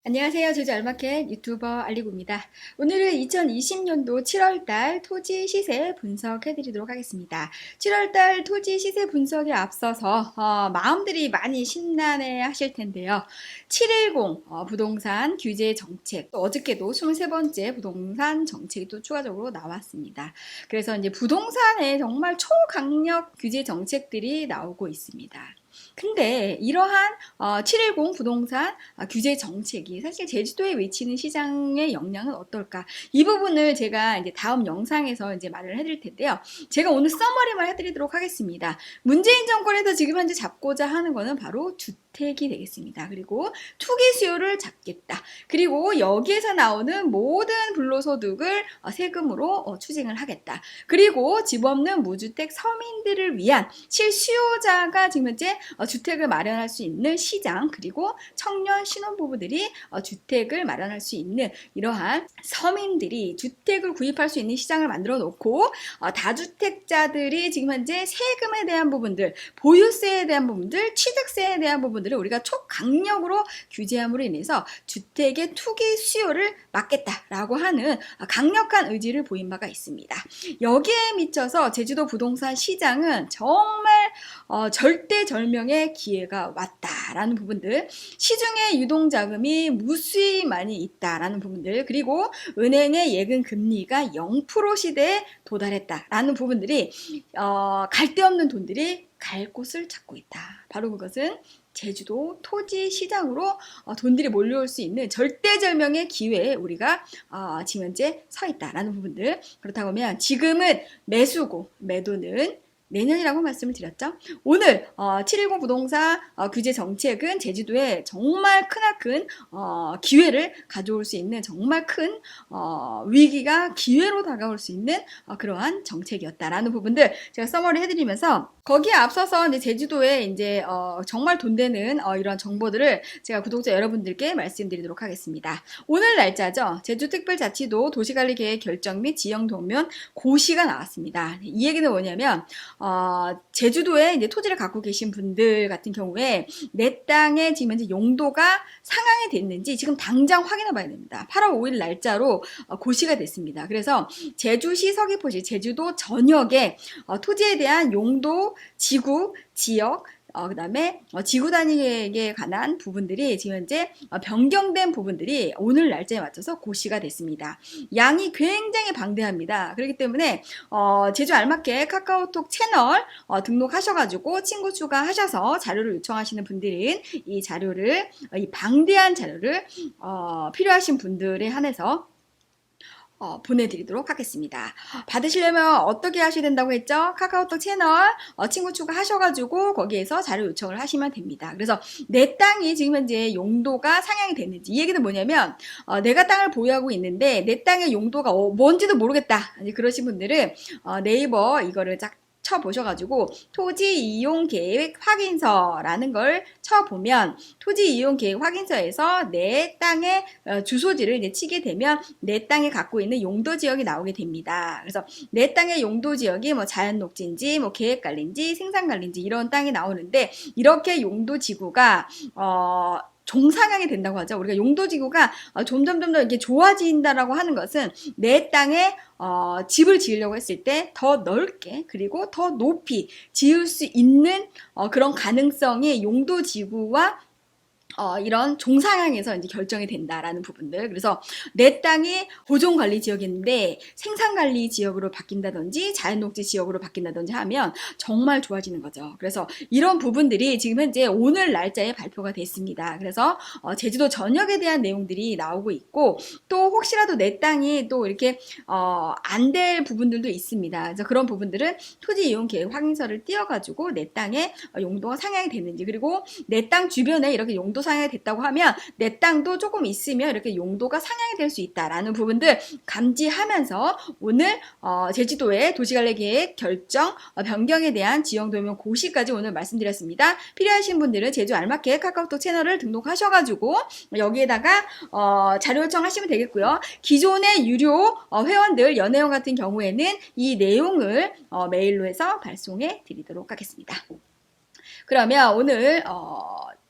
안녕하세요. 제주 알마켓 유튜버 알리고입니다. 오늘은 2020년도 7월달 토지 시세 분석해드리도록 하겠습니다. 7월달 토지 시세 분석에 앞서서 마음들이 많이 심란해 하실 텐데요. 710 부동산 규제 정책, 또 어저께도 23번째 부동산 정책이 또 추가적으로 나왔습니다. 그래서 이제 부동산에 정말 초강력 규제 정책들이 나오고 있습니다. 근데 이러한 710 부동산 규제 정책이 사실 제주도에 위치는 시장의 영향은 어떨까? 이 부분을 제가 이제 다음 영상에서 이제 말을 해드릴 텐데요. 제가 오늘 서머리만 해드리도록 하겠습니다. 문재인 정권에서 지금 현재 잡고자 하는 거는 바로 주택이 되겠습니다. 그리고 투기 수요를 잡겠다. 그리고 여기에서 나오는 모든 불로소득을 세금으로 추징을 하겠다. 그리고 집 없는 무주택 서민들을 위한 실수요자가 지금 현재 주택을 마련할 수 있는 시장, 그리고 청년 신혼부부들이 주택을 마련할 수 있는 이러한 서민들이 주택을 구입할 수 있는 시장을 만들어 놓고 다주택자들이 지금 현재 세금에 대한 부분들, 보유세에 대한 부분들, 취득세에 대한 부분들을 우리가 초강력으로 규제함으로 인해서 주택의 투기 수요를 막겠다라고 하는 강력한 의지를 보인 바가 있습니다. 여기에 미쳐서 제주도 부동산 시장은 정말 절대절명의 기회가 왔다라는 부분들, 시중에 유동자금이 무수히 많이 있다라는 부분들, 그리고 은행의 예금 금리가 0% 시대에 도달했다라는 부분들이 갈 데 없는 돈들이 갈 곳을 찾고 있다. 바로 그것은 제주도 토지 시장으로 돈들이 몰려올 수 있는 절대절명의 기회에 우리가 지금 현재 서 있다라는 부분들. 그렇다고 하면 지금은 매수고 매도는 내년이라고 말씀을 드렸죠. 오늘 710 부동산 규제 정책은 제주도에 정말 크나큰 기회를 가져올 수 있는 정말 큰 위기가 기회로 다가올 수 있는 그러한 정책이었다라는 부분들 제가 서머리 해드리면서, 거기에 앞서서 이제 제주도에 이제 정말 돈 되는 이런 정보들을 제가 구독자 여러분들께 말씀드리도록 하겠습니다. 오늘 날짜죠. 제주특별자치도 도시관리계획 결정 및 지형도면 고시가 나왔습니다. 이 얘기는 뭐냐면 제주도에 이제 토지를 갖고 계신 분들 같은 경우에 내 땅에 지금 현재 용도가 상향이 됐는지 지금 당장 확인해 봐야 됩니다. 8월 5일 날짜로 고시가 됐습니다. 그래서 제주시 서귀포시 제주도 전역에 토지에 대한 용도, 지구, 지역, 그 다음에 지구 단위에 관한 부분들이 지금 현재 변경된 부분들이 오늘 날짜에 맞춰서 고시가 됐습니다. 양이 굉장히 방대합니다. 그렇기 때문에 제주 알마켓 카카오톡 채널 등록하셔가지고 친구 추가하셔서 자료를 요청하시는 분들은 이 자료를, 이 방대한 자료를 필요하신 분들에 한해서 보내드리도록 하겠습니다. 받으시려면 어떻게 하셔야 된다고 했죠? 카카오톡 채널 친구 추가하셔가지고 거기에서 자료 요청을 하시면 됩니다. 그래서 내 땅이 지금 현재 용도가 상향이 됐는지, 이 얘기는 뭐냐면 내가 땅을 보유하고 있는데 내 땅의 용도가 뭔지도 모르겠다, 그러신 분들은 네이버 이거를 쫙 쳐보셔가지고 토지 이용 계획 확인서라는 걸 쳐보면, 토지 이용 계획 확인서에서 내 땅의 주소지를 이제 치게 되면 내 땅에 갖고 있는 용도 지역이 나오게 됩니다. 그래서 내 땅의 용도 지역이 뭐 자연녹지인지 뭐 계획관리인지 생산관리인지 이런 땅이 나오는데, 이렇게 용도 지구가 종상향이 된다고 하죠. 우리가 용도지구가 점점 이렇게 좋아진다라고 하는 것은 내 땅에 집을 지으려고 했을 때 더 넓게 그리고 더 높이 지을 수 있는 그런 가능성이 용도지구와 이런 종상향에서 이제 결정이 된다라는 부분들. 그래서 내 땅이 보존관리 지역인데 생산관리 지역으로 바뀐다든지 자연녹지 지역으로 바뀐다든지 하면 정말 좋아지는 거죠. 그래서 이런 부분들이 지금 현재 오늘 날짜에 발표가 됐습니다. 그래서 제주도 전역에 대한 내용들이 나오고 있고, 또 혹시라도 내 땅이 또 이렇게 안 될 부분들도 있습니다. 그래서 그런 부분들은 토지 이용 계획 확인서를 띄워가지고 내 땅에 용도가 상향이 됐는지, 그리고 내 땅 주변에 이렇게 용도 상향이 됐다고 하면 내 땅도 조금 있으면 이렇게 용도가 상향이 될 수 있다라는 부분들 감지하면서 오늘 제주도의 도시관리계획 결정 변경에 대한 지형도면 고시까지 오늘 말씀드렸습니다. 필요하신 분들은 제주 알마켓 카카오톡 채널을 등록하셔가지고 여기에다가 자료 요청하시면 되겠고요. 기존의 유료 회원들 연회원 같은 경우에는 이 내용을 메일로 해서 발송해 드리도록 하겠습니다. 그러면 오늘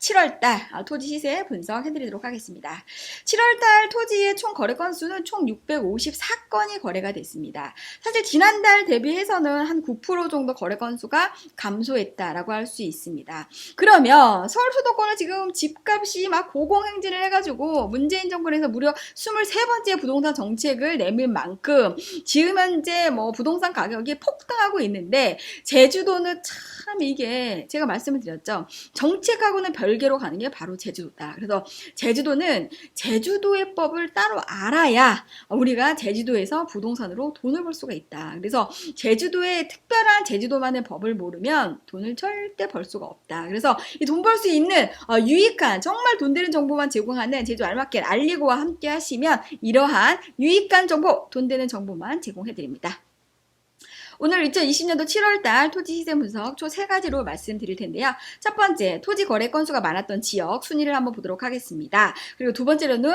7월달 토지 시세 분석해드리도록 하겠습니다. 7월달 토지의 총 거래 건수는 총 654건이 거래가 됐습니다. 사실 지난달 대비해서는 한 9% 정도 거래 건수가 감소했다라고 할 수 있습니다. 그러면 서울 수도권은 지금 집값이 막 고공행진을 해가지고 문재인 정권에서 무려 23번째 부동산 정책을 내밀 만큼 지금 현재 뭐 부동산 가격이 폭등하고 있는데 제주도는 참 이게 제가 말씀을 드렸죠. 정책하고는 별개로 가는 게 바로 제주도다. 그래서 제주도는 제주도의 법을 따로 알아야 우리가 제주도에서 부동산으로 돈을 벌 수가 있다. 그래서 제주도의 특별한 제주도만의 법을 모르면 돈을 절대 벌 수가 없다. 그래서 이 돈 벌 수 있는 유익한 정말 돈 되는 정보만 제공하는 제주 알마켓 알리고와 함께 하시면 이러한 유익한 정보, 돈 되는 정보만 제공해드립니다. 오늘 2020년도 7월달 토지 시세 분석 총 3가지로 말씀드릴 텐데요. 첫 번째, 토지 거래 건수가 많았던 지역 순위를 한번 보도록 하겠습니다. 그리고 두 번째로는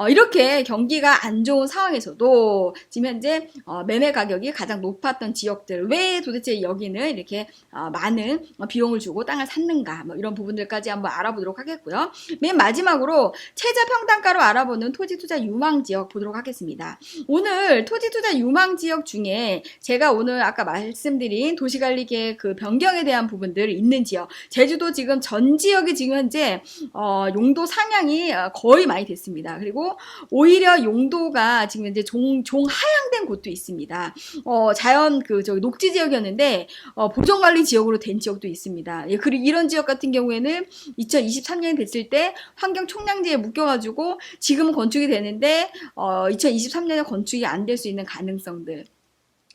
이렇게 경기가 안 좋은 상황에서도 지금 현재 매매 가격이 가장 높았던 지역들, 왜 도대체 여기는 이렇게 많은 비용을 주고 땅을 샀는가, 뭐 이런 부분들까지 한번 알아보도록 하겠고요. 맨 마지막으로 최저 평당가로 알아보는 토지 투자 유망 지역 보도록 하겠습니다. 오늘 토지 투자 유망 지역 중에 제가 오늘 아까 말씀드린 도시관리계획 그 변경에 대한 부분들 있는 지역, 제주도 지금 전 지역이 지금 현재 용도 상향이 거의 많이 됐습니다. 그리고 오히려 용도가 지금 현재 종 하향된 곳도 있습니다. 자연 저기 녹지 지역이었는데 보전관리 지역으로 된 지역도 있습니다. 예, 그리고 이런 지역 같은 경우에는 2023년이 됐을 때 환경 총량지에 묶여가지고 지금은 건축이 되는데 2023년에 건축이 안 될 수 있는 가능성들.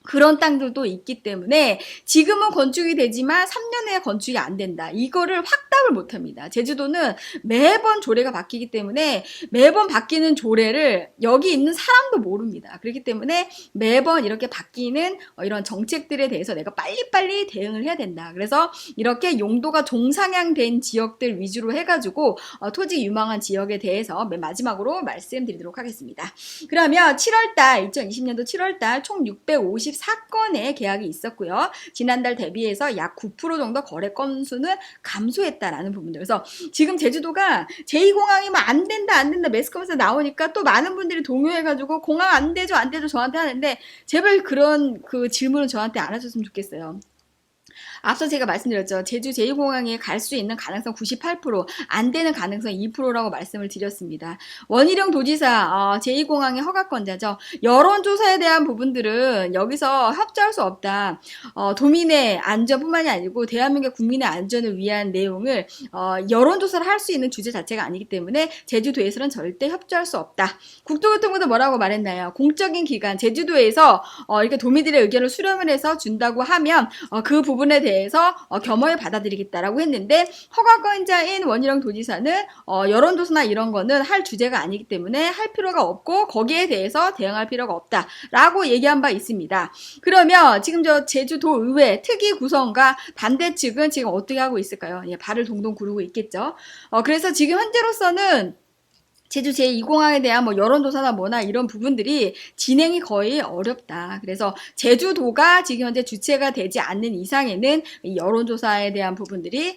그런 땅들도 있기 때문에 지금은 건축이 되지만 3년 내에 건축이 안 된다. 이거를 확답을 못합니다. 제주도는 매번 조례가 바뀌기 때문에 매번 바뀌는 조례를 여기 있는 사람도 모릅니다. 그렇기 때문에 매번 이렇게 바뀌는 이런 정책들에 대해서 내가 빨리빨리 대응을 해야 된다. 그래서 이렇게 용도가 종상향된 지역들 위주로 해가지고 토지 유망한 지역에 대해서 맨 마지막으로 말씀드리도록 하겠습니다. 그러면 2020년도 7월달 총 654건의 계약이 있었고요. 지난달 대비해서 약 9% 정도 거래 건수는 감소했다라는 부분들. 그래서 지금 제주도가 제2공항이면 안 된다 매스컴에서 나오니까 또 많은 분들이 동요해가지고 공항 안 되죠 저한테 하는데 제발 그런 그 질문을 저한테 안 하셨으면 좋겠어요. 앞서 제가 말씀드렸죠. 제주 제2공항에 갈 수 있는 가능성 98%, 안 되는 가능성 2%라고 말씀을 드렸습니다. 원희룡 도지사 제2공항의 허가권자죠. 여론조사에 대한 부분들은 여기서 협조할 수 없다. 도민의 안전뿐만이 아니고 대한민국 국민의 안전을 위한 내용을 여론조사를 할 수 있는 주제 자체가 아니기 때문에 제주도에서는 절대 협조할 수 없다. 국토교통부도 뭐라고 말했나요? 공적인 기관 제주도에서 이렇게 도민들의 의견을 수렴을 해서 준다고 하면 그 부분에 대해서 겸허히 받아들이겠다라고 했는데 허가권자인 원희룡 도지사는 여론조사나 이런 거는 할 주제가 아니기 때문에 할 필요가 없고 거기에 대해서 대응할 필요가 없다라고 얘기한 바 있습니다. 그러면 지금 제주도 의회 특위 구성과 반대 측은 지금 어떻게 하고 있을까요? 예, 발을 동동 구르고 있겠죠. 그래서 지금 현재로서는 제주 제2공항에 대한 뭐 여론조사나 뭐나 이런 부분들이 진행이 거의 어렵다. 그래서 제주도가 지금 현재 주체가 되지 않는 이상에는 이 여론조사에 대한 부분들이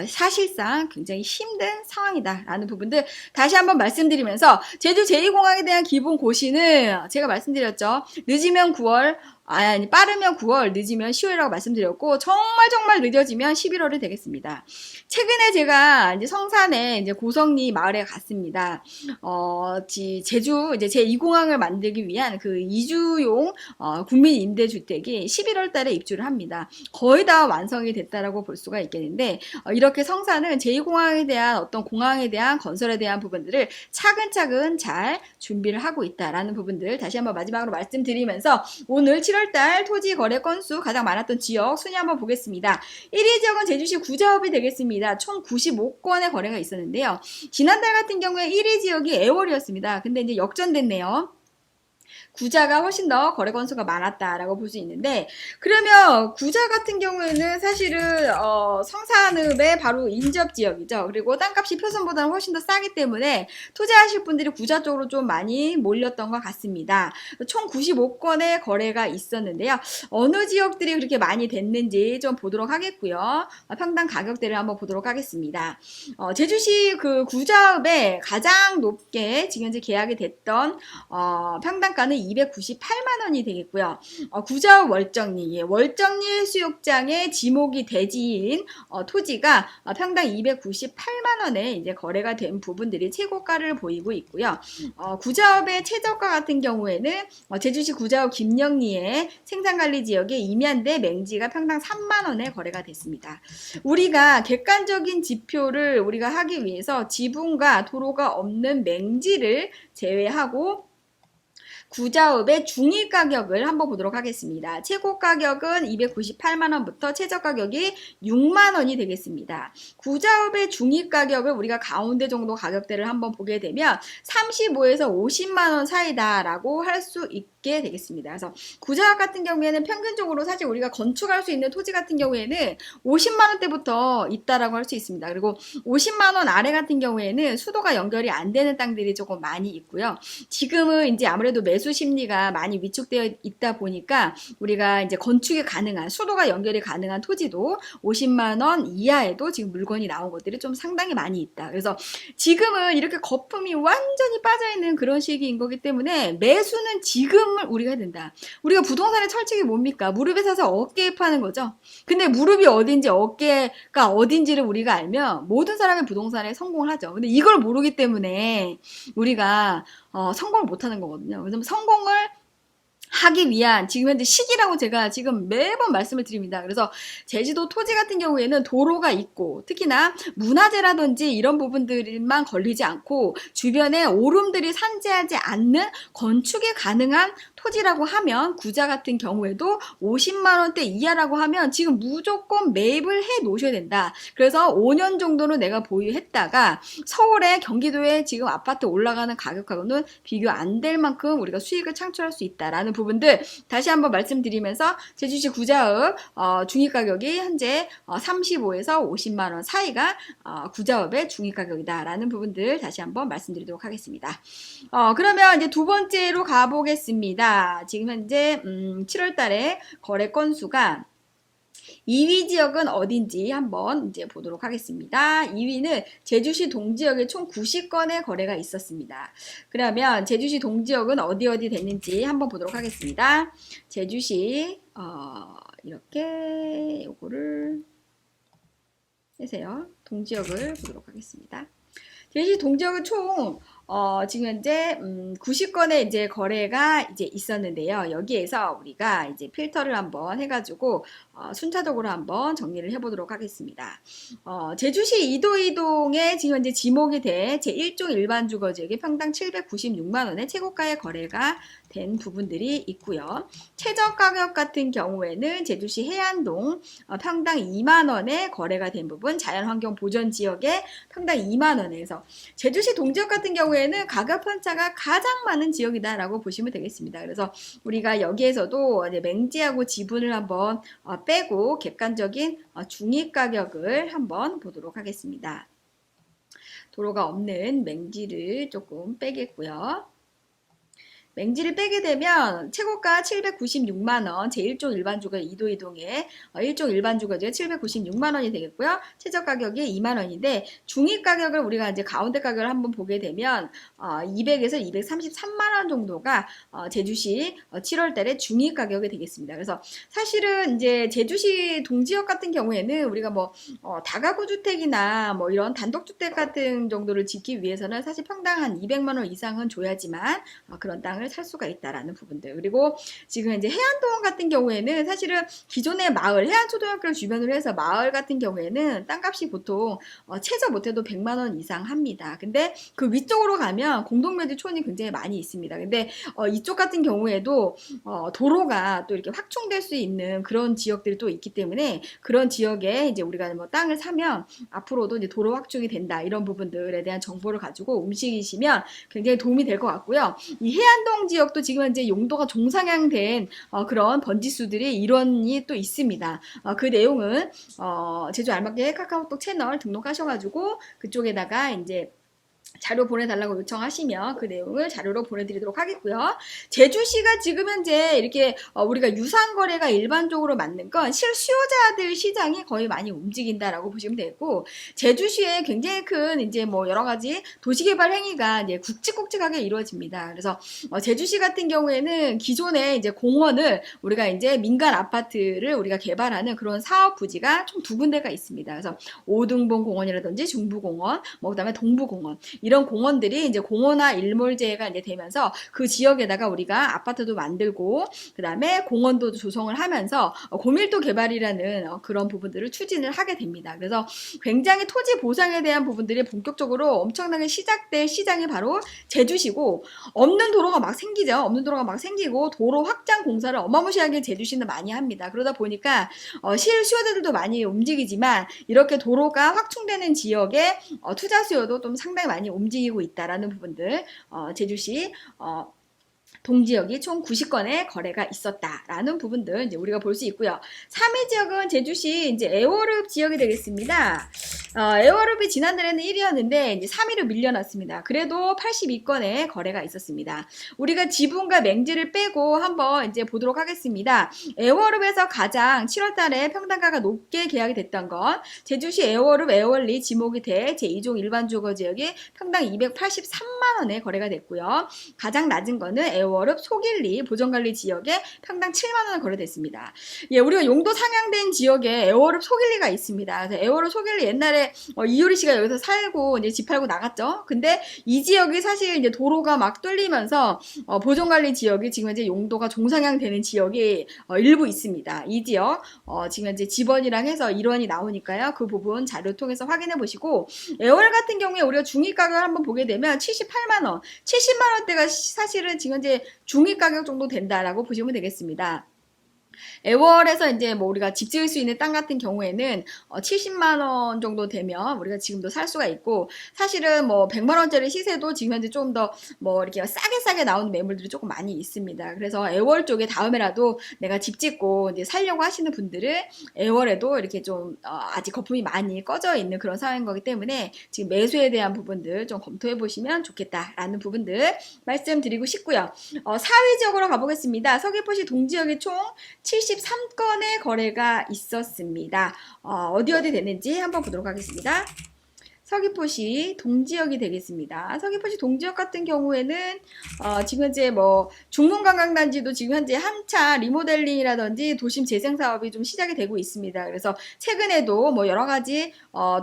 사실상 굉장히 힘든 상황이다라는 부분들 다시 한번 말씀드리면서 제주 제2공항에 대한 기본 고시는 제가 말씀드렸죠. 늦으면 9월, 빠르면 9월, 늦으면 10월이라고 말씀드렸고, 정말 늦어지면 11월이 되겠습니다. 최근에 제가 이제 성산에 이제 고성리 마을에 갔습니다. 제주 이제 제2공항을 만들기 위한 그 이주용 국민 임대주택이 11월 달에 입주를 합니다. 거의 다 완성이 됐다라고 볼 수가 있겠는데, 이렇게 성산은 제2공항에 대한 어떤 공항에 대한 건설에 대한 부분들을 차근차근 잘 준비를 하고 있다라는 부분들 다시 한번 마지막으로 말씀드리면서 오늘 7월달 토지 거래 건수 가장 많았던 지역 순위 한번 보겠습니다. 1위 지역은 제주시 구자읍이 되겠습니다. 총 95건의 거래가 있었는데요. 지난달 같은 경우에 1위 지역이 애월이었습니다. 근데 이제 역전됐네요. 구자가 훨씬 더 거래 건수가 많았다라고 볼 수 있는데, 그러면 구자 같은 경우에는 사실은 성산읍의 바로 인접 지역이죠. 그리고 땅값이 표선보다는 훨씬 더 싸기 때문에 투자하실 분들이 구자 쪽으로 좀 많이 몰렸던 것 같습니다. 총 95건의 거래가 있었는데요. 어느 지역들이 그렇게 많이 됐는지 좀 보도록 하겠고요. 평당 가격대를 한번 보도록 하겠습니다. 제주시 그 구자읍에 가장 높게 지금 현재 계약이 됐던 평당가는 298만 원이 되겠고요. 구자읍 월정리, 월정리 해수욕장의 지목이 대지인 토지가 평당 298만 원에 이제 거래가 된 부분들이 최고가를 보이고 있고요. 구자읍의 최저가 같은 경우에는 제주시 구자읍 김영리의 생산관리 지역의 임야대 맹지가 평당 3만 원에 거래가 됐습니다. 우리가 객관적인 지표를 우리가 하기 위해서 지붕과 도로가 없는 맹지를 제외하고 구자읍의 중위 가격을 한번 보도록 하겠습니다. 최고 가격은 298만 원부터 최저 가격이 6만 원이 되겠습니다. 구자읍의 중위 가격을 우리가 가운데 정도 가격대를 한번 보게 되면 35에서 50만 원 사이다라고 할 수 있게 되겠습니다. 그래서 구자읍 같은 경우에는 평균적으로 사실 우리가 건축할 수 있는 토지 같은 경우에는 50만 원대부터 있다라고 할 수 있습니다. 그리고 50만 원 아래 같은 경우에는 수도가 연결이 안 되는 땅들이 조금 많이 있고요. 지금은 이제 아무래도 매수 심리가 많이 위축되어 있다 보니까 우리가 이제 건축이 가능한 수도가 연결이 가능한 토지도 50만 원 이하에도 지금 물건이 나온 것들이 좀 상당히 많이 있다. 그래서 지금은 이렇게 거품이 완전히 빠져있는 그런 시기인 거기 때문에 매수는 지금을 우리가 해야 된다. 우리가 부동산의 철칙이 뭡니까? 무릎에 사서 어깨에 파는 거죠. 근데 무릎이 어딘지 어깨가 어딘지를 우리가 알면 모든 사람이 부동산에 성공을 하죠. 근데 이걸 모르기 때문에 우리가 성공을 못하는 거거든요. 왜냐면 성공을 하기 위한 지금 현재 시기라고 제가 지금 매번 말씀을 드립니다. 그래서 제주도 토지 같은 경우에는 도로가 있고 특히나 문화재라든지 이런 부분들만 걸리지 않고 주변에 오름들이 산재하지 않는 건축이 가능한 토지라고 하면 구자 같은 경우에도 50만 원대 이하라고 하면 지금 무조건 매입을 해 놓으셔야 된다. 그래서 5년 정도는 내가 보유했다가 서울에 경기도에 지금 아파트 올라가는 가격하고는 비교 안 될 만큼 우리가 수익을 창출할 수 있다라는 부분들 다시 한번 말씀드리면서 제주시 구자읍 중위가격이 현재 35에서 50만 원 사이가 구자읍의 중위가격이다라는 부분들 다시 한번 말씀드리도록 하겠습니다. 그러면 이제 두 번째로 가보겠습니다. 지금 현재 7월 달에 거래 건수가 2위 지역은 어딘지 한번 이제 보도록 하겠습니다. 2위는 제주시 동지역에 총 90건의 거래가 있었습니다. 그러면 제주시 동지역은 어디 됐는지 한번 보도록 하겠습니다. 제주시 이렇게 요거를 해세요. 동지역을 보도록 하겠습니다. 제주시 동지역은 총 지금 현재 90건의 이제 거래가 이제 있었는데요. 여기에서 우리가 이제 필터를 한번 해가지고 순차적으로 한번 정리를 해보도록 하겠습니다. 제주시 이도이동에 지금 현재 지목이 돼 제1종 일반 주거지역이 평당 796만 원의 최고가의 거래가 된 부분들이 있고요. 최저 가격 같은 경우에는 제주시 해안동 평당 2만 원에 거래가 된 부분, 자연환경 보전 지역에 평당 2만 원에서 제주시 동지역 같은 경우에는 가격 편차가 가장 많은 지역이다라고 보시면 되겠습니다. 그래서 우리가 여기에서도 이제 맹지하고 지분을 한번 빼고 객관적인 중위 가격을 한번 보도록 하겠습니다. 도로가 없는 맹지를 조금 빼겠고요. 맹지를 빼게 되면 최고가 796만원, 제1종 일반주거 이도이동에 1종 일반주거지에 796만원이 되겠고요. 최저 가격이 2만원인데 중위 가격을 우리가 이제 가운데 가격을 한번 보게 되면 200에서 233만원 정도가 제주시 7월 달에 중위 가격이 되겠습니다. 그래서 사실은 이제 제주시 동지역 같은 경우에는 우리가 뭐 다가구 주택이나 뭐 이런 단독주택 같은 정도를 짓기 위해서는 사실 평당 한 200만원 이상은 줘야지만 그런 땅을 살 수가 있다라는 부분들. 그리고 지금 이제 해안동 같은 경우에는 사실은 기존의 마을, 해안초등학교를 주변으로 해서 마을 같은 경우에는 땅값이 보통 최저 못해도 100만 원 이상 합니다. 근데 그 위쪽으로 가면 공동묘지촌이 굉장히 많이 있습니다. 근데 이쪽 같은 경우에도 도로가 또 이렇게 확충될 수 있는 그런 지역들이 또 있기 때문에 그런 지역에 이제 우리가 뭐 땅을 사면 앞으로도 이제 도로 확충이 된다 이런 부분들에 대한 정보를 가지고 움직이시면 굉장히 도움이 될 것 같고요. 이 해안동 세종 지역도 지금 현재 용도가 종상향된 그런 번지수들의 일원이 또 있습니다. 그 내용은 제주 알맞게 카카오톡 채널 등록하셔가지고 그쪽에다가 이제 자료 보내달라고 요청하시면 그 내용을 자료로 보내드리도록 하겠고요. 제주시가 지금 현재 이렇게 우리가 유상거래가 일반적으로 맞는 건 실수요자들 시장이 거의 많이 움직인다라고 보시면 되고, 제주시에 굉장히 큰 이제 뭐 여러 가지 도시개발 행위가 이제 굵직굵직하게 이루어집니다. 그래서 제주시 같은 경우에는 기존에 이제 공원을 우리가 이제 민간 아파트를 우리가 개발하는 그런 사업 부지가 총 2군데가 있습니다. 그래서 오등봉 공원이라든지 중부공원, 뭐 그다음에 동부공원, 이런 공원들이 이제 공원화 일몰제가 이제 되면서 그 지역에다가 우리가 아파트도 만들고 그다음에 공원도 조성을 하면서 고밀도 개발이라는 그런 부분들을 추진을 하게 됩니다. 그래서 굉장히 토지 보상에 대한 부분들이 본격적으로 엄청나게 시작될 시장이 바로 제주시고, 없는 도로가 막 생기죠. 없는 도로가 막 생기고 도로 확장 공사를 어마무시하게 제주시는 많이 합니다. 그러다 보니까 실수요자들도 많이 움직이지만 이렇게 도로가 확충되는 지역에 투자 수요도 좀 상당히 많이 움직이고 있다라는 부분들, 제주시 동지역이 총 90건의 거래가 있었다라는 부분들 이제 우리가 볼 수 있고요. 3위 지역은 제주시 이제 애월읍 지역이 되겠습니다. 애월읍이 지난달에는 1위였는데 이제 3위로 밀려났습니다. 그래도 82건의 거래가 있었습니다. 우리가 지분과 맹지를 빼고 한번 이제 보도록 하겠습니다. 애월읍에서 가장 7월달에 평당가가 높게 계약이 됐던 건 제주시 애월읍 애월리 지목이대 제2종 일반주거지역이 평당 283만 원에 거래가 됐고요. 가장 낮은 거는 애월읍 소길리 보정관리 지역에 평당 7만 원 거래됐습니다. 예, 우리가 용도 상향된 지역에 애월읍 소길리가 있습니다. 그래서 애월읍 소길리 옛날에 이효리 씨가 여기서 살고 이제 집 팔고 나갔죠. 근데 이 지역이 사실 이제 도로가 막 뚫리면서 보정관리 지역이 지금 현재 용도가 종상향되는 지역이 일부 있습니다. 이 지역 지금 현재 지번이랑 해서 일원이 나오니까요. 그 부분 자료 통해서 확인해 보시고, 애월 같은 경우에 우리가 중위 가격을 한번 보게 되면 78만 원, 70만 원대가 사실은 지금 현재 중위 가격 정도 된다라고 보시면 되겠습니다. 애월에서 이제 뭐 우리가 집 지을 수 있는 땅 같은 경우에는 70만 원 정도 되면 우리가 지금도 살 수가 있고, 사실은 뭐 100만 원짜리 시세도 지금 현재 좀 더 뭐 이렇게 싸게 나오는 매물들이 조금 많이 있습니다. 그래서 애월 쪽에 다음에라도 내가 집 짓고 이제 살려고 하시는 분들은 애월에도 이렇게 좀 아직 거품이 많이 꺼져 있는 그런 상황인 거기 때문에 지금 매수에 대한 부분들 좀 검토해 보시면 좋겠다라는 부분들 말씀드리고 싶고요. 4위 지역으로 가보겠습니다. 서귀포시 동지역이 총 73건의 거래가 있었습니다. 어디 됐는지 한번 보도록 하겠습니다. 서귀포시 동지역이 되겠습니다. 서귀포시 동지역 같은 경우에는 지금 현재 뭐 중문관광단지도 지금 현재 한차 리모델링이라든지 도심 재생 사업이 좀 시작이 되고 있습니다. 그래서 최근에도 뭐 여러 가지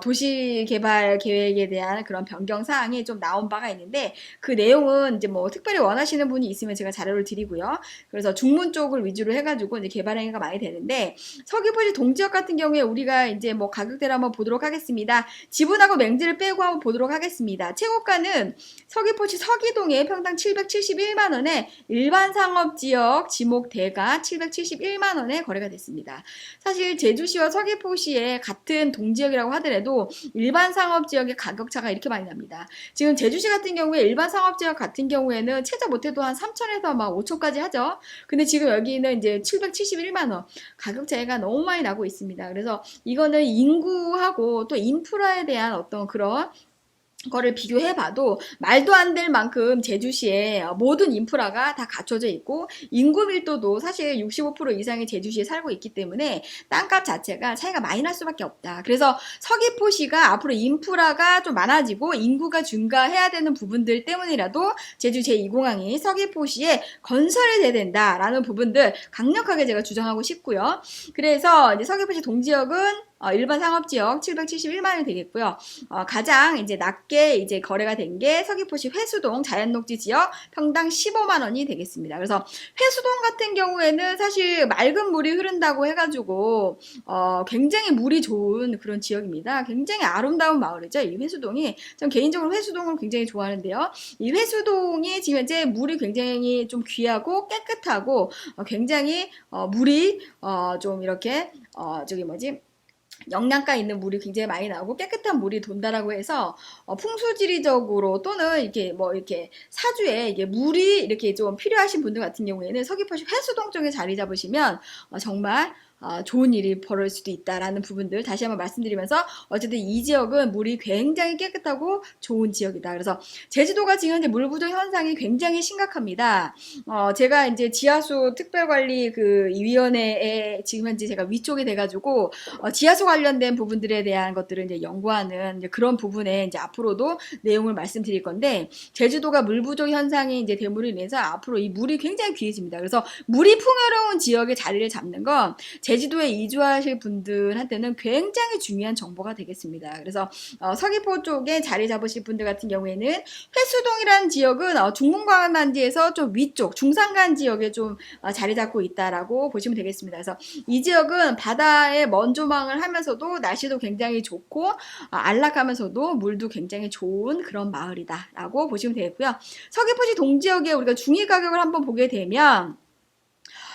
도시 개발 계획에 대한 그런 변경 사항이 좀 나온 바가 있는데, 그 내용은 이제 뭐 특별히 원하시는 분이 있으면 제가 자료를 드리고요. 그래서 중문 쪽을 위주로 해가지고 이제 개발 행위가 많이 되는데, 서귀포시 동지역 같은 경우에 우리가 이제 뭐 가격대를 한번 보도록 하겠습니다. 지분하고 맹지를 빼고 한번 보도록 하겠습니다. 최고가는 서귀포시 서기동에 평당 771만 원에 일반 상업지역 지목대가 771만 원에 거래가 됐습니다. 사실 제주시와 서귀포시의 같은 동지역이라고 하더라도 일반 상업지역의 가격차가 이렇게 많이 납니다. 지금 제주시 같은 경우에 일반 상업지역 같은 경우에는 최저 못해도 한 3천에서 막 5천까지 하죠. 근데 지금 여기는 이제 771만 원 가격 차이가 너무 많이 나고 있습니다. 그래서 이거는 인구하고 또 인프라에 대한 어떤 그런 거를 비교해봐도 말도 안 될 만큼 제주시에 모든 인프라가 다 갖춰져 있고, 인구 밀도도 사실 65% 이상이 제주시에 살고 있기 때문에 땅값 자체가 차이가 많이 날 수밖에 없다. 그래서 서귀포시가 앞으로 인프라가 좀 많아지고 인구가 증가해야 되는 부분들 때문이라도 제주 제2공항이 서귀포시에 건설이 돼야 된다라는 부분들 강력하게 제가 주장하고 싶고요. 그래서 이제 서귀포시 동지역은 일반 상업지역 771만 원이 되겠고요. 가장 이제 낮게 이제 거래가 된 게 서귀포시 회수동 자연녹지 지역 평당 15만 원이 되겠습니다. 그래서 회수동 같은 경우에는 사실 맑은 물이 흐른다고 해가지고 굉장히 물이 좋은 그런 지역입니다. 굉장히 아름다운 마을이죠. 이 회수동이. 전 개인적으로 회수동을 굉장히 좋아하는데요. 이 회수동이 지금 현재 물이 굉장히 좀 귀하고 깨끗하고 굉장히 물이 좀 이렇게 저기 뭐지? 영양가 있는 물이 굉장히 많이 나오고 깨끗한 물이 돈다라고 해서 풍수지리적으로 또는 이렇게 뭐 이렇게 사주에 이게 물이 이렇게 좀 필요하신 분들 같은 경우에는 서귀포시 회수동 쪽에 자리 잡으시면 정말 좋은 일이 벌어질 수도 있다라는 부분들 다시 한번 말씀드리면서 어쨌든 이 지역은 물이 굉장히 깨끗하고 좋은 지역이다. 그래서 제주도가 지금 이제 물 부족 현상이 굉장히 심각합니다. 제가 이제 지하수 특별관리 그 위원회에 지금 현재 제가 위쪽이 돼가지고 지하수 관련된 부분들에 대한 것들을 이제 연구하는 이제 그런 부분에 이제 앞으로도 내용을 말씀드릴 건데 제주도가 물 부족 현상이 이제 됨으로 인해서 앞으로 이 물이 굉장히 귀해집니다. 그래서 물이 풍요로운 지역에 자리를 잡는 건 제주도에 이주하실 분들한테는 굉장히 중요한 정보가 되겠습니다. 그래서 서귀포 쪽에 자리 잡으실 분들 같은 경우에는 회수동이라는 지역은 중문광단지에서 좀 위쪽 중산간 지역에 좀 자리 잡고 있다라고 보시면 되겠습니다. 그래서 이 지역은 바다에 먼 조망을 하면서도 날씨도 굉장히 좋고 안락하면서도 물도 굉장히 좋은 그런 마을이다라고 보시면 되겠고요. 서귀포시 동지역에 우리가 중위 가격을 한번 보게 되면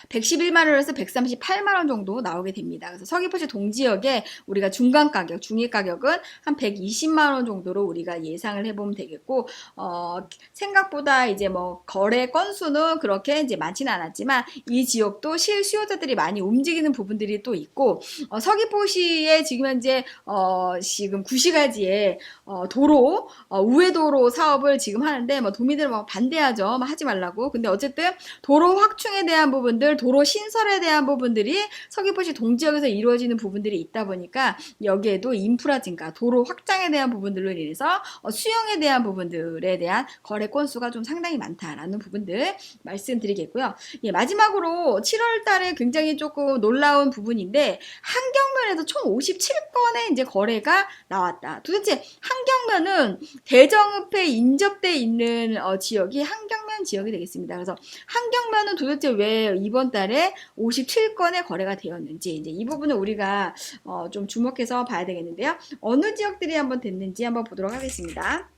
111만 원에서 138만 원 정도 나오게 됩니다. 그래서 서귀포시 동지역에 우리가 중간 가격, 중위 가격은 한 120만 원 정도로 우리가 예상을 해보면 되겠고, 생각보다 이제 뭐 거래 건수는 그렇게 이제 많지는 않았지만 이 지역도 실수요자들이 많이 움직이는 부분들이 또 있고, 서귀포시에 지금 현재 지금 구시가지에 도로 우회도로 사업을 지금 하는데 뭐 도민들은 뭐 반대하죠. 뭐 하지 말라고. 근데 어쨌든 도로 확충에 대한 부분들, 도로 신설에 대한 부분들이 서귀포시 동지역에서 이루어지는 부분들이 있다 보니까 여기에도 인프라 증가, 도로 확장에 대한 부분들로 인해서 수용에 대한 부분들에 대한 거래 건수가 좀 상당히 많다라는 부분들 말씀드리겠고요. 예, 마지막으로 7월 달에 굉장히 조금 놀라운 부분인데 한경면에서 총 57건의 이제 거래가 나왔다. 도대체 한경면은 대정읍에 인접돼 있는 지역이 한경면 지역이 되겠습니다. 그래서 한경면은 도대체 왜 이번 달에 57건의 거래가 되었는지 이제 이 부분을 우리가 좀 주목해서 봐야 되겠는데요. 어느 지역들이 한번 됐는지 한번 보도록 하겠습니다.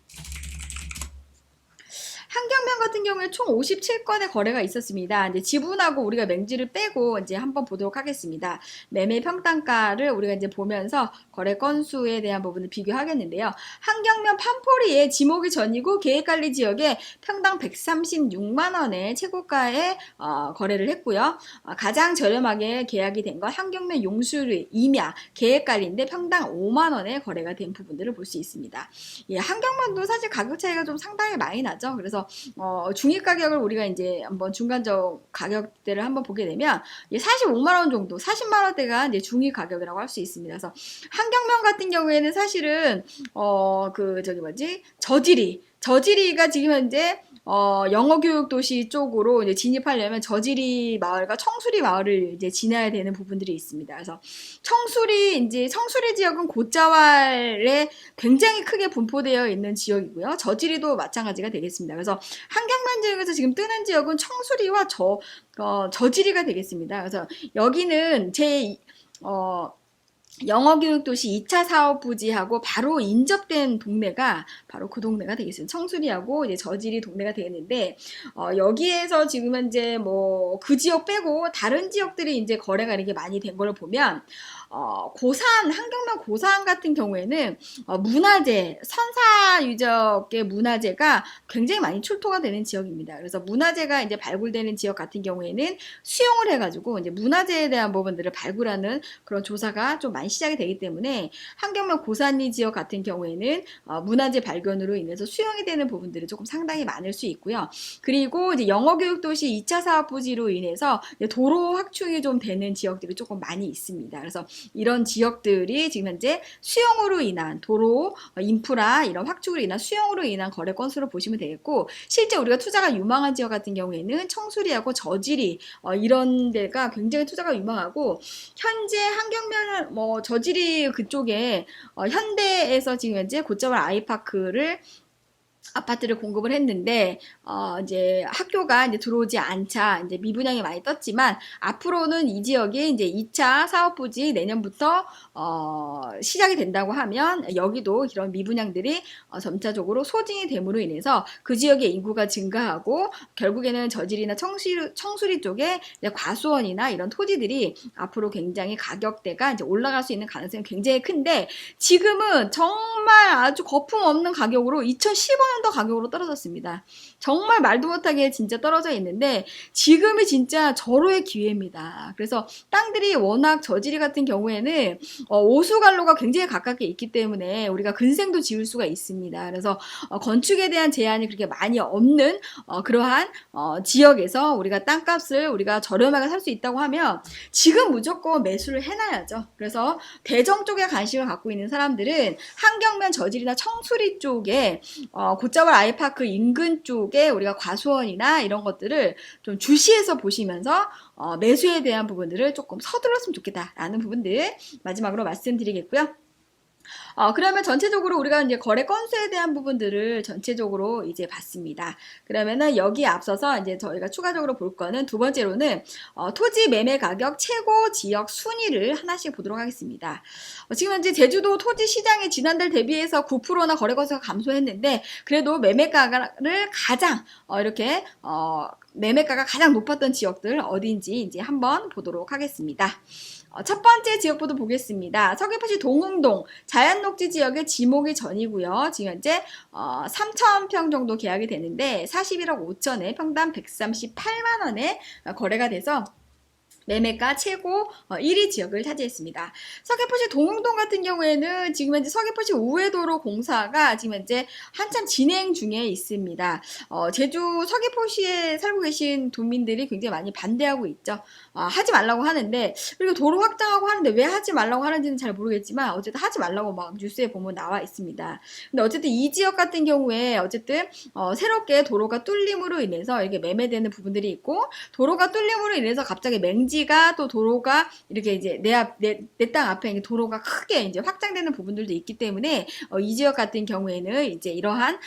한경면 같은 경우에 총 57건의 거래가 있었습니다. 이제 지분하고 우리가 맹지를 빼고 이제 한번 보도록 하겠습니다. 매매 평단가를 우리가 이제 보면서 거래 건수에 대한 부분을 비교하겠는데요. 한경면 판포리의 지목이 전이고 계획관리 지역에 평당 136만 원의 최고가에 거래를 했고요. 가장 저렴하게 계약이 된 건 한경면 용수리 임야 계획관리인데 평당 5만 원에 거래가 된 부분들을 볼 수 있습니다. 예, 한경면도 사실 가격 차이가 좀 상당히 많이 나죠. 그래서 중위 가격을 우리가 이제 한번 중간적 가격대를 한번 보게 되면 45만 원 정도, 40만 원대가 이제 중위 가격이라고 할 수 있습니다. 그래서 한경면 같은 경우에는 사실은 저지리가 지금 현재 영어교육도시 쪽으로 이제 진입하려면 저지리 마을과 청수리 마을을 이제 지나야 되는 부분들이 있습니다. 그래서 청수리 지역은 곶자왈에 굉장히 크게 분포되어 있는 지역이고요. 저지리도 마찬가지가 되겠습니다. 그래서 한경면 지역에서 지금 뜨는 지역은 청수리와 저지리가 되겠습니다. 그래서 여기는 영어교육도시 2차 사업부지하고 바로 인접된 동네가 바로 그 동네가 되겠습니다. 청수리하고 이제 저지리 동네가 되겠는데, 여기에서 지금 현재 뭐 그 지역 빼고 다른 지역들이 이제 거래가 이렇게 많이 된 걸 보면, 한경면 고산 같은 경우에는 문화재, 선사 유적의 문화재가 굉장히 많이 출토가 되는 지역입니다. 그래서 문화재가 이제 발굴되는 지역 같은 경우에는 수용을 해가지고 이제 문화재에 대한 부분들을 발굴하는 그런 조사가 좀 많이 시작이 되기 때문에 한경면 고산리 지역 같은 경우에는 문화재 발견으로 인해서 수용이 되는 부분들이 조금 상당히 많을 수 있고요. 그리고 이제 영어교육도시 2차 사업부지로 인해서 도로 확충이 좀 되는 지역들이 조금 많이 있습니다. 그래서 이런 지역들이 지금 현재 수용으로 인한 도로, 인프라 이런 확충으로 인한 수용으로 인한 거래 건수를 보시면 되겠고, 실제 우리가 투자가 유망한 지역 같은 경우에는 청수리하고 저지리 이런 데가 굉장히 투자가 유망하고, 현재 한경면 저지리 그쪽에 현대에서 지금 현재 곶자왈 아이파크를 아파트를 공급을 했는데 이제 학교가 이제 들어오지 않자 이제 미분양이 많이 떴지만 앞으로는 이 지역이 이제 2차 사업부지 내년부터 시작이 된다고 하면 여기도 이런 미분양들이 점차적으로 소진이 됨으로 인해서 그 지역의 인구가 증가하고 결국에는 저질이나 청수리 쪽에 이제 과수원이나 이런 토지들이 앞으로 굉장히 가격대가 이제 올라갈 수 있는 가능성이 굉장히 큰데 지금은 정말 아주 거품 없는 가격으로 2015년도 가격으로 떨어졌습니다. 정말 말도 못하게 진짜 떨어져 있는데 지금이 진짜 절호의 기회입니다. 그래서 땅들이 워낙 저지리 같은 경우에는 오수관로가 굉장히 가깝게 있기 때문에 우리가 근생도 지을 수가 있습니다. 그래서 건축에 대한 제한이 그렇게 많이 없는 그러한 지역에서 우리가 땅값을 우리가 저렴하게 살 수 있다고 하면 지금 무조건 매수를 해놔야죠. 그래서 대정 쪽에 관심을 갖고 있는 사람들은 한경면 저질이나 청수리 쪽에 곶자월 아이파크 인근 쪽에 우리가 과수원이나 이런 것들을 좀 주시해서 보시면서 매수에 대한 부분들을 조금 서둘렀으면 좋겠다라는 부분들 마지막으로 말씀드리겠고요. 그러면 전체적으로 우리가 이제 거래 건수에 대한 부분들을 전체적으로 이제 봤습니다. 그러면은 여기에 앞서서 이제 저희가 추가적으로 볼 거는 두 번째로는 토지 매매 가격 최고 지역 순위를 하나씩 보도록 하겠습니다. 지금 현재 제주도 토지 시장이 지난달 대비해서 9%나 거래 건수가 감소했는데 그래도 매매가를 가장 이렇게 매매가가 가장 높았던 지역들 어디인지 이제 한번 보도록 하겠습니다. 첫 번째 지역부터 보겠습니다. 서귀포시 동흥동 자연녹지 지역의 지목이 전이고요. 지금 현재 3,000평 정도 계약이 되는데 41억 5천에 평당 138만 원에 거래가 돼서 매매가 최고 1위 지역을 차지했습니다. 서귀포시 동흥동 같은 경우에는 지금 현재 서귀포시 우회도로 공사가 지금 현재 한참 진행 중에 있습니다. 제주 서귀포시에 살고 계신 도민들이 굉장히 많이 반대하고 있죠. 하지 말라고 하는데 그리고 도로 확장하고 하는데 왜 하지 말라고 하는지는 잘 모르겠지만 어쨌든 하지 말라고 막 뉴스에 보면 나와 있습니다. 근데 어쨌든 이 지역 같은 경우에 어쨌든 새롭게 도로가 뚫림으로 인해서 이게 매매되는 부분들이 있고 도로가 뚫림으로 인해서 갑자기 맹지가 또 도로가 이렇게 이제 내 땅 앞에 도로가 크게 이제 확장되는 부분들도 있기 때문에 이 지역 같은 경우에는 이제 이러한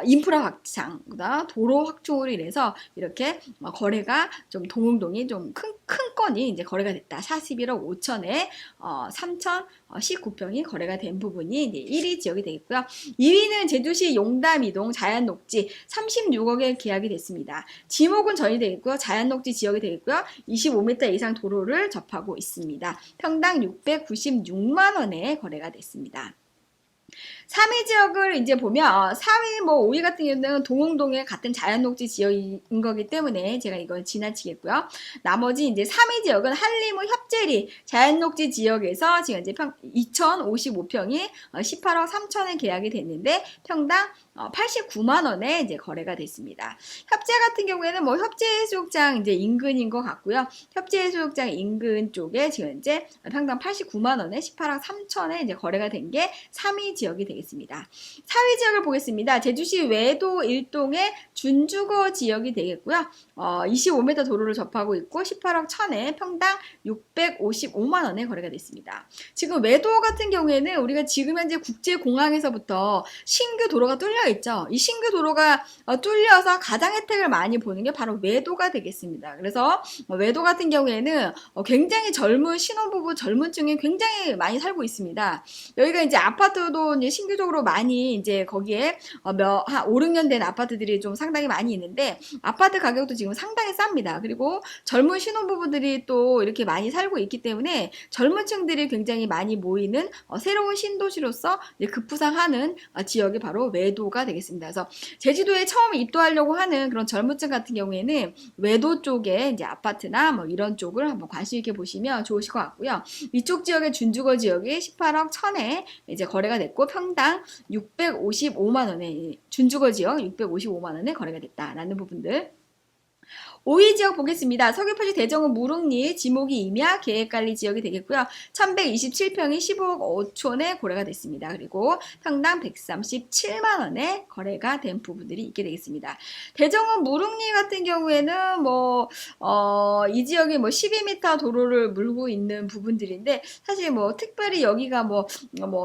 인프라 확장보다 도로 확충으로 인해서 이렇게 거래가 좀 동흥동이 좀 큰 건이 이제 거래가 됐다. 41억 5천에 3,019평이 거래가 된 부분이 이제 1위 지역이 되겠고요. 2위는 제주시 용담이동 자연녹지 36억에 계약이 됐습니다. 지목은 전이 되겠고요. 자연녹지 지역이 되겠고요. 25m 이상 도로를 접하고 있습니다. 평당 696만 원에 거래가 됐습니다. 3위 지역을 이제 보면 4위 뭐 5위 같은 경우는 동흥동의 같은 자연녹지 지역인 거기 때문에 제가 이걸 지나치겠고요. 나머지 이제 3위 지역은 한림의 협재리 자연녹지 지역에서 지금 이제 2,055평이 18억 3천에 계약이 됐는데 평당 89만 원에 이제 거래가 됐습니다. 협재 같은 경우에는 뭐 협재해수욕장 이제 인근인 것 같고요. 협재해수욕장 인근 쪽에 지금 현재 평당 89만 원에 18억 3천에 이제 거래가 된 게 3위 지역이 되겠습니다. 4위 지역을 보겠습니다. 제주시 외도 일동의 준주거 지역이 되겠고요. 25m 도로를 접하고 있고 18억 1천에 평당 655만 원에 거래가 됐습니다. 지금 외도 같은 경우에는 우리가 지금 현재 국제공항에서부터 신규 도로가 뚫려 있죠. 이 신규 도로가 뚫려서 가장 혜택을 많이 보는 게 바로 외도가 되겠습니다. 그래서 외도 같은 경우에는 굉장히 젊은 신혼부부 젊은 층이 굉장히 많이 살고 있습니다. 여기가 이제 아파트도 이제 신규적으로 많이 이제 거기에 한 5, 6년 된 아파트들이 좀 상당히 많이 있는데 아파트 가격도 지금 상당히 쌉니다. 그리고 젊은 신혼부부들이 또 이렇게 많이 살고 있기 때문에 젊은 층들이 굉장히 많이 모이는 새로운 신도시로서 급부상하는 지역이 바로 외도가 되겠습니다. 그래서 제주도에 처음 입도하려고 하는 그런 젊은 층 같은 경우에는 외도 쪽에 이제 아파트나 뭐 이런 쪽을 한번 관심 있게 보시면 좋으실 것 같고요. 이쪽 지역의 준주거 지역이 18억 1천에 이제 거래가 됐고 평당 655만 원에 준주거 지역 655만 원에 거래가 됐다라는 부분들. 5위 지역 보겠습니다. 서귀포시 대정읍 무릉리 지목이 임야 계획관리 지역이 되겠고요. 1127평이 15억 5천에 거래가 됐습니다. 그리고 평당 137만 원에 거래가 된 부분들이 있게 되겠습니다. 대정읍 무릉리 같은 경우에는 이 지역이 12m 도로를 물고 있는 부분들인데 사실 특별히 여기가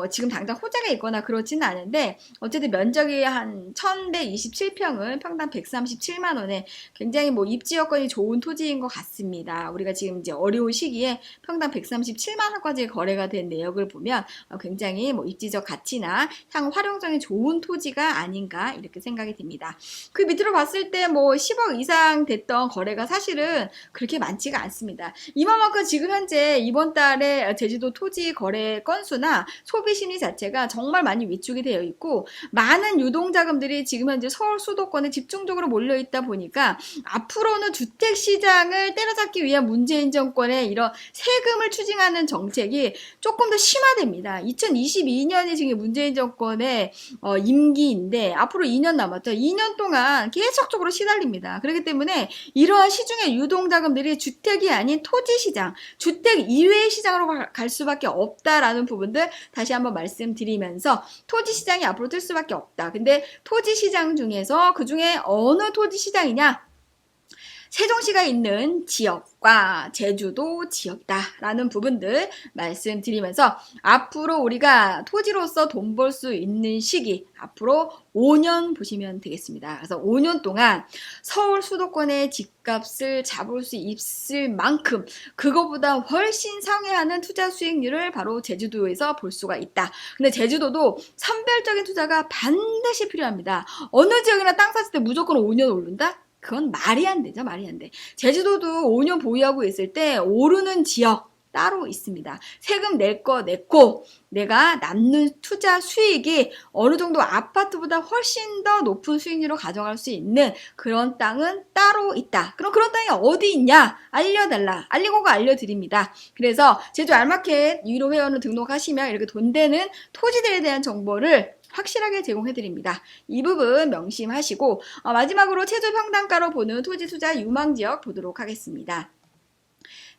지금 당장 호재가 있거나 그렇지는 않은데 어쨌든 면적이 한 1127평을 평당 137만 원에 굉장히 입지 여건이 좋은 토지인 것 같습니다. 우리가 지금 이제 어려운 시기에 평당 137만 원까지 거래가 된 내역을 보면 굉장히 입지적 가치나 향후 활용성이 좋은 토지가 아닌가 이렇게 생각이 듭니다. 그 밑으로 봤을 때 10억 이상 됐던 거래가 사실은 그렇게 많지가 않습니다. 이만큼 지금 현재 이번 달에 제주도 토지 거래 건수나 소비 심리 자체가 정말 많이 위축이 되어 있고 많은 유동자금들이 지금 현재 서울 수도권에 집중적으로 몰려 있다 보니까 앞으로는 주택시장을 때려잡기 위한 문재인 정권의 이런 세금을 추징하는 정책이 조금 더 심화됩니다. 2022년이 지금 문재인 정권의 임기인데 앞으로 2년 남았죠. 2년 동안 계속적으로 시달립니다. 그렇기 때문에 이러한 시중의 유동자금들이 주택이 아닌 토지시장, 주택 이외의 시장으로 갈 수밖에 없다라는 부분들 다시 한번 말씀드리면서 토지시장이 앞으로 뜰 수밖에 없다. 근데 토지시장 중에서 그 중에 어느 토지시장이냐? 세종시가 있는 지역과 제주도 지역이다라는 부분들 말씀드리면서 앞으로 우리가 토지로서 돈 벌 수 있는 시기 앞으로 5년 보시면 되겠습니다. 그래서 5년 동안 서울 수도권의 집값을 잡을 수 있을 만큼 그거보다 훨씬 상회하는 투자 수익률을 바로 제주도에서 볼 수가 있다. 근데 제주도도 선별적인 투자가 반드시 필요합니다. 어느 지역이나 땅 샀을 때 무조건 5년 오른다? 그건 말이 안 되죠. 말이 안 돼. 제주도도 5년 보유하고 있을 때 오르는 지역 따로 있습니다. 세금 낼 거 냈고 내가 남는 투자 수익이 어느 정도 아파트보다 훨씬 더 높은 수익률을 가져갈 수 있는 그런 땅은 따로 있다. 그럼 그런 땅이 어디 있냐? 알려달라. 알리고가 알려드립니다. 그래서 제주 알마켓 유료 회원을 등록하시면 이렇게 돈 되는 토지들에 대한 정보를 확실하게 제공해드립니다. 이 부분 명심하시고 마지막으로 최저 평당가로 보는 토지 투자 유망지역 보도록 하겠습니다.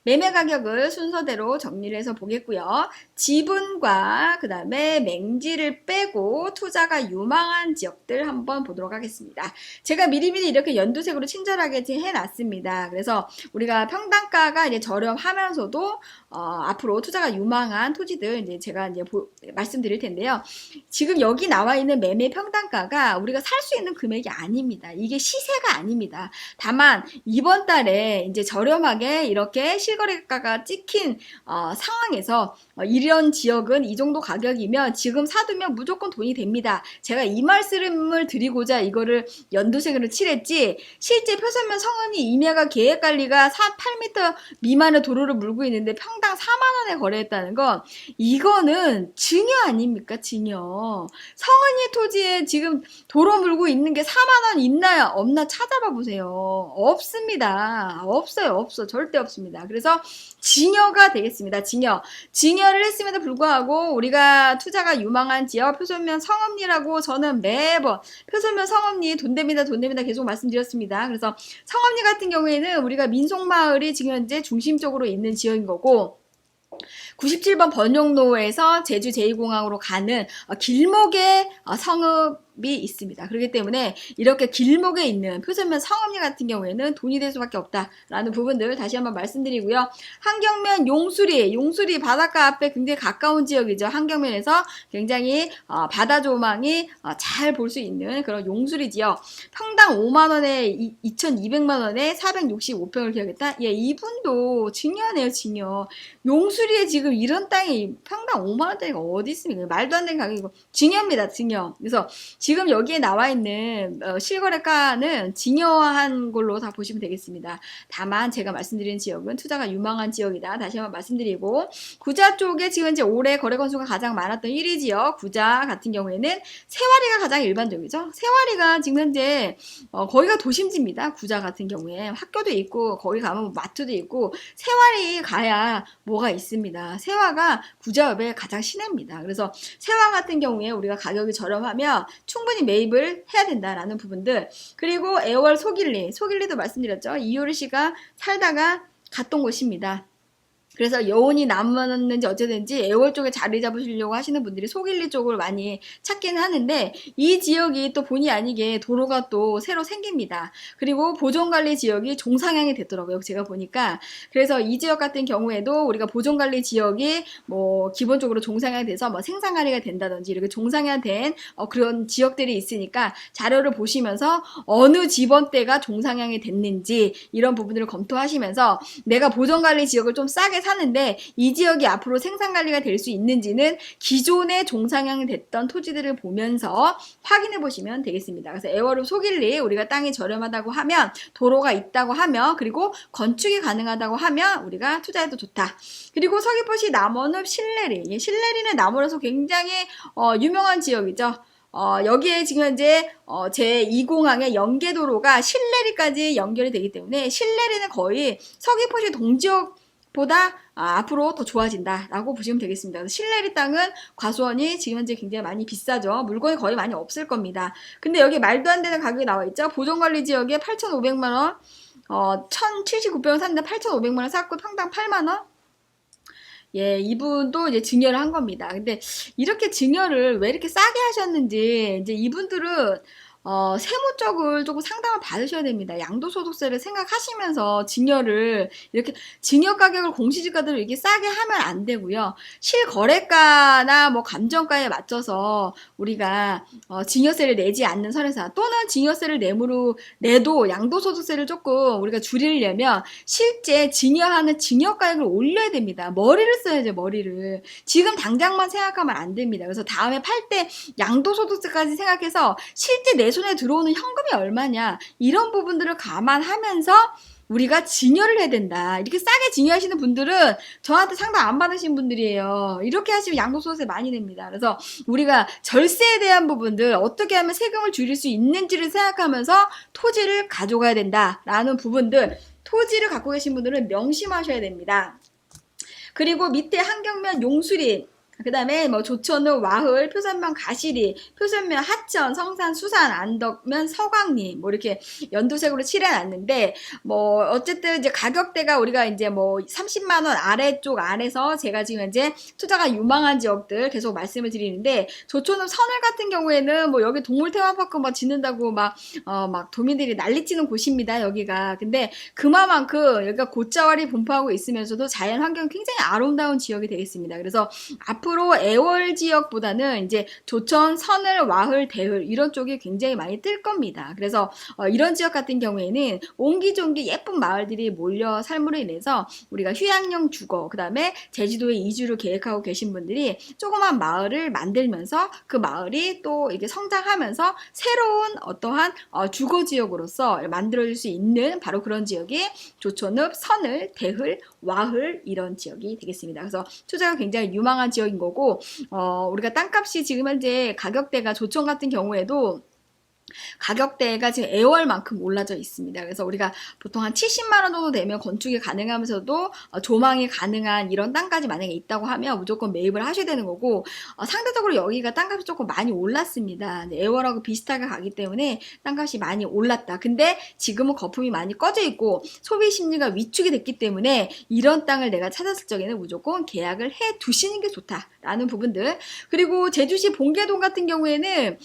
매매 가격을 순서대로 정리를 해서 보겠고요. 지분과 그 다음에 맹지를 빼고 투자가 유망한 지역들 한번 보도록 하겠습니다. 제가 미리미리 이렇게 연두색으로 친절하게 해놨습니다. 그래서 우리가 평당가가 이제 저렴하면서도 앞으로 투자가 유망한 토지들 이제 제가 이제 말씀드릴 텐데요. 지금 여기 나와 있는 매매 평당가가 우리가 살 수 있는 금액이 아닙니다. 이게 시세가 아닙니다. 다만 이번 달에 이제 저렴하게 이렇게 실거래가가 찍힌 상황에서 이런 지역은 이 정도 가격이면 지금 사두면 무조건 돈이 됩니다. 제가 이 말씀을 드리고자 이거를 연두색으로 칠했지 실제 표선면 성은이 임야가 계획관리가 8m 미만의 도로를 물고 있는데 평당 4만 원에 거래했다는 건 이거는 증여 아닙니까? 증여. 성은이 토지에 지금 도로 물고 있는 게 4만 원 있나요? 없나 찾아봐 보세요. 없습니다. 없어요. 절대 없습니다. 그래서 증여가 되겠습니다. 증여를 했음에도 불구하고 우리가 투자가 유망한 지역 표선면 성읍리라고 저는 매번 표선면 성읍리 돈 됩니다 계속 말씀드렸습니다. 그래서 성읍리 같은 경우에는 우리가 민속마을이 지금 현재 중심적으로 있는 지역인 거고 97번 번용로에서 제주 제2공항으로 가는 길목에 성읍이 있습니다. 그렇기 때문에 이렇게 길목에 있는 표선면 성읍리 같은 경우에는 돈이 될 수밖에 없다라는 부분들 다시 한번 말씀드리고요. 한경면 용수리 바닷가 앞에 굉장히 가까운 지역이죠. 한경면에서 굉장히 바다 조망이 잘 볼 수 있는 그런 용수리 지역. 평당 5만 원에 2,200만 원에 465평을 기억했다. 예, 이분도 증여네요, 증여. 용수리에 지금 이런 땅이 평당 5만 원짜리가 어디 있습니까? 말도 안 되는 가격이고 증여입니다, 증여. 그래서 지금 여기에 나와 있는 실거래가는 증여한 걸로 다 보시면 되겠습니다. 다만 제가 말씀드린 지역은 투자가 유망한 지역이다. 다시 한번 말씀드리고 구자 쪽에 지금 이제 올해 거래 건수가 가장 많았던 1위 지역 구자 같은 경우에는 세와리가 가장 일반적이죠. 세와리가 지금 현재 거기가 도심지입니다. 구자 같은 경우에 학교도 있고 거기 가면 마트도 있고 세와리 가야 뭐가 있습니다. 세화가 구자읍의 가장 시내입니다. 그래서 세화 같은 경우에 우리가 가격이 저렴하면 충분히 매입을 해야 된다라는 부분들. 그리고 애월 소길리도 말씀드렸죠. 이효리 씨가 살다가 갔던 곳입니다. 그래서 여운이 남았는지 어쨌든지 애월 쪽에 자리 잡으시려고 하시는 분들이 속일리 쪽을 많이 찾기는 하는데, 이 지역이 또 본의 아니게 도로가 또 새로 생깁니다. 그리고 보존관리 지역이 종상향이 됐더라고요, 제가 보니까. 그래서 이 지역 같은 경우에도 우리가 보존관리 지역이 뭐 기본적으로 종상향이 돼서 뭐 생산관리가 된다든지 이렇게 종상향된 그런 지역들이 있으니까 자료를 보시면서 어느 지번대가 종상향이 됐는지 이런 부분들을 검토하시면서 내가 보존관리 지역을 좀 싸게 사는데 이 지역이 앞으로 생산관리가 될 수 있는지는 기존에 종상향이 됐던 토지들을 보면서 확인해 보시면 되겠습니다. 그래서 애월읍 소길리 우리가 땅이 저렴하다고 하면, 도로가 있다고 하면, 그리고 건축이 가능하다고 하면 우리가 투자해도 좋다. 그리고 서귀포시 남원읍 신내리는 남원에서 굉장히 유명한 지역이죠. 여기에 지금 현재 제2공항의 연계도로가 신내리까지 연결이 되기 때문에 신내리는 거의 서귀포시 동지역보다 앞으로 더 좋아진다라고 보시면 되겠습니다. 그래서 신내리 땅은 과수원이 지금 현재 굉장히 많이 비싸죠. 물건이 거의 많이 없을 겁니다. 근데 여기 말도 안 되는 가격이 나와 있죠. 보존관리 지역에 8,500만 원, 1,079평을 샀는데 8,500만 원 샀고 평당 8만 원? 예, 이분도 이제 증여를 한 겁니다. 근데 이렇게 증여를 왜 이렇게 싸게 하셨는지, 이제 이분들은 세무 쪽을 조금 상담을 받으셔야 됩니다. 양도소득세를 생각하시면서 증여를, 이렇게 증여 가격을 공시지가대로 이렇게 싸게 하면 안 되고요. 실거래가나 뭐 감정가에 맞춰서 우리가 증여세를 내지 않는 선에서, 또는 증여세를 내도 양도소득세를 조금 우리가 줄이려면 실제 증여하는 증여가격을 올려야 됩니다. 머리를 써야죠, 머리를. 지금 당장만 생각하면 안 됩니다. 그래서 다음에 팔 때 양도소득세까지 생각해서 실제 내 손에 들어오는 현금이 얼마냐, 이런 부분들을 감안하면서 우리가 증여를 해야 된다. 이렇게 싸게 증여하시는 분들은 저한테 상담 안 받으신 분들이에요. 이렇게 하시면 양도소득세 많이 냅니다. 그래서 우리가 절세에 대한 부분들, 어떻게 하면 세금을 줄일 수 있는지를 생각하면서 토지를 가져가야 된다라는 부분들, 토지를 갖고 계신 분들은 명심하셔야 됩니다. 그리고 밑에 한경면 용수리, 그 다음에 뭐 조천읍 와흘, 표선면 가시리, 표선면 하천, 성산 수산, 안덕면 서광리, 뭐 이렇게 연두색으로 칠해놨는데, 뭐 어쨌든 이제 가격대가 우리가 이제 뭐 30만 원 아래쪽 안에서 제가 지금 이제 투자가 유망한 지역들 계속 말씀을 드리는데, 조천읍 선을 같은 경우에는 뭐 여기 동물 테마파크 뭐 짓는다고 막 도민들이 난리치는 곳입니다, 여기가. 근데 그만큼 여기가 곶자왈이 분포하고 있으면서도 자연 환경이 굉장히 아름다운 지역이 되겠습니다. 그래서 앞으로 애월 지역보다는 이제 조천, 선을, 와흘, 대흘 이런 쪽이 굉장히 많이 뜰 겁니다. 그래서 이런 지역 같은 경우에는 옹기종기 예쁜 마을들이 몰려 삶으로 인해서 우리가 휴양형 주거, 그 다음에 제주도에 이주를 계획하고 계신 분들이 조그만 마을을 만들면서 그 마을이 또 이렇게 성장하면서 새로운 어떠한 주거 지역으로서 만들어질 수 있는 바로 그런 지역이 조천읍, 선을, 대흘, 와흘 이런 지역이 되겠습니다. 그래서 투자가 굉장히 유망한 지역인 거고, 우리가 땅값이 지금 현재 가격대가 조천 같은 경우에도 가격대가 지금 애월만큼 올라져 있습니다. 그래서 우리가 보통 한 70만 원 정도 되면 건축이 가능하면서도 조망이 가능한 이런 땅까지 만약에 있다고 하면 무조건 매입을 하셔야 되는 거고, 상대적으로 여기가 땅값이 조금 많이 올랐습니다. 애월하고 비슷하게 가기 때문에 땅값이 많이 올랐다. 근데 지금은 거품이 많이 꺼져 있고 소비 심리가 위축이 됐기 때문에 이런 땅을 내가 찾았을 적에는 무조건 계약을 해 두시는 게 좋다라는 부분들. 그리고 제주시 봉계동 같은 경우에는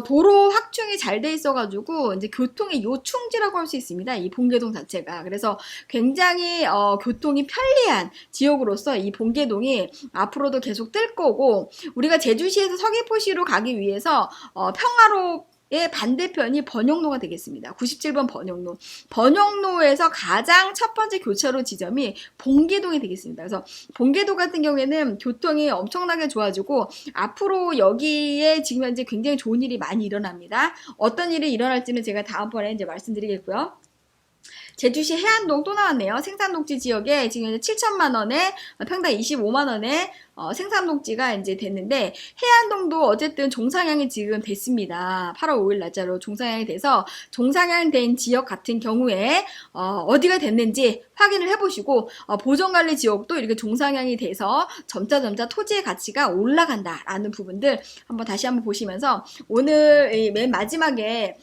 도로 확충이 잘 돼 있어가지고 이제 교통의 요충지라고 할 수 있습니다. 이 봉계동 자체가. 그래서 굉장히 교통이 편리한 지역으로서 이 봉계동이 앞으로도 계속 뜰 거고, 우리가 제주시에서 서귀포시로 가기 위해서 평화로의 반대편이 번영로가 되겠습니다. 97번 번영로. 번영로에서 가장 첫 번째 교차로 지점이 봉계동이 되겠습니다. 그래서 봉계동 같은 경우에는 교통이 엄청나게 좋아지고 앞으로 여기에 지금 현재 굉장히 좋은 일이 많이 일어납니다. 어떤 일이 일어날지는 제가 다음번에 이제 말씀드리겠고요. 제주시 해안동 또 나왔네요. 생산녹지 지역에 지금 7천만 원에 평당 25만 원에 생산녹지가 이제 됐는데 해안동도 어쨌든 종상향이 지금 됐습니다. 8월 5일 날짜로 종상향이 돼서 종상향된 지역 같은 경우에 어디가 됐는지 확인을 해보시고 보존관리 지역도 이렇게 종상향이 돼서 점차 토지의 가치가 올라간다라는 부분들 다시 한번 보시면서 오늘 맨 마지막에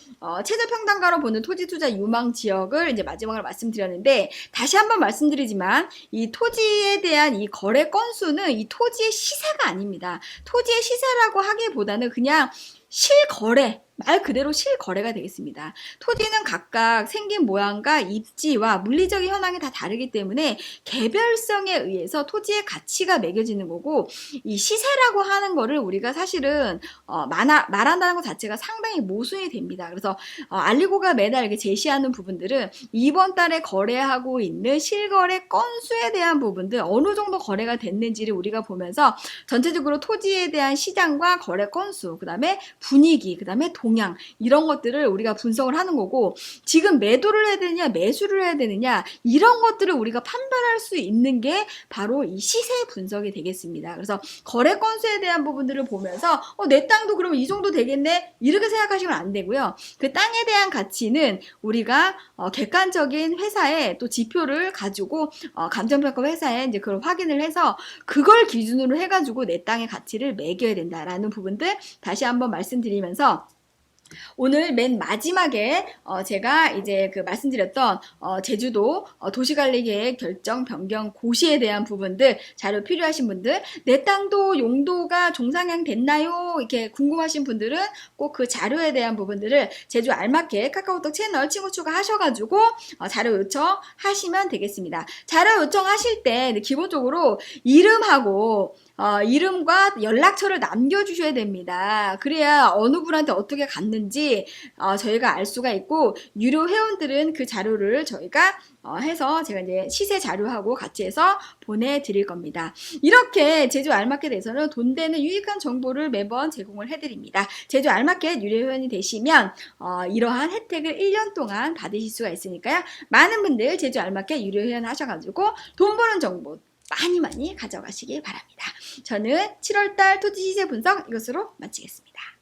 최저평단가로 보는 토지 투자 유망 지역을 이제 마지막으로 말씀드렸는데 다시 한번 말씀드리지만 이 토지에 대한 이 거래 건수는 이 토지의 시세가 아닙니다. 토지의 시세라고 하기보다는 그냥 실거래, 말 그대로 실거래가 되겠습니다. 토지는 각각 생긴 모양과 입지와 물리적인 현황이 다 다르기 때문에 개별성에 의해서 토지의 가치가 매겨지는 거고 이 시세라고 하는 거를 우리가 사실은 말한다는 것 자체가 상당히 모순이 됩니다. 그래서 알리고가 매달 이렇게 제시하는 부분들은 이번 달에 거래하고 있는 실거래 건수에 대한 부분들 어느 정도 거래가 됐는지를 우리가 보면서 전체적으로 토지에 대한 시장과 거래 건수, 그 다음에 분위기, 그 다음에 동향 이런 것들을 우리가 분석을 하는 거고 지금 매도를 해야 되느냐 매수를 해야 되느냐 이런 것들을 우리가 판별할 수 있는 게 바로 이 시세 분석이 되겠습니다. 그래서 거래 건수에 대한 부분들을 보면서 내 땅도 그러면 이 정도 되겠네 이렇게 생각하시면 안 되고요. 그 땅에 대한 가치는 우리가 객관적인 회사의 또 지표를 가지고 감정평가 회사에 이제 그걸 확인을 해서 그걸 기준으로 해가지고 내 땅의 가치를 매겨야 된다라는 부분들 다시 한번 말씀드리면서 오늘 맨 마지막에 제가 이제 그 말씀드렸던 제주도 도시관리계획 결정 변경 고시에 대한 부분들 자료 필요하신 분들 내 땅도 용도가 종상향 됐나요? 이렇게 궁금하신 분들은 꼭 그 자료에 대한 부분들을 제주 알마켓 카카오톡 채널 친구 추가하셔가지고 자료 요청하시면 되겠습니다. 자료 요청하실 때 기본적으로 이름하고 이름과 연락처를 남겨주셔야 됩니다. 그래야 어느 분한테 어떻게 갔는지 저희가 알 수가 있고 유료 회원들은 그 자료를 저희가 해서 제가 이제 시세 자료하고 같이 해서 보내드릴 겁니다. 이렇게 제주 알마켓에서는 돈 되는 유익한 정보를 매번 제공을 해드립니다. 제주 알마켓 유료 회원이 되시면 이러한 혜택을 1년 동안 받으실 수가 있으니까요. 많은 분들 제주 알마켓 유료 회원 하셔가지고 돈 버는 정보 많이 가져가시길 바랍니다. 저는 7월달 토지 시세 분석 이것으로 마치겠습니다.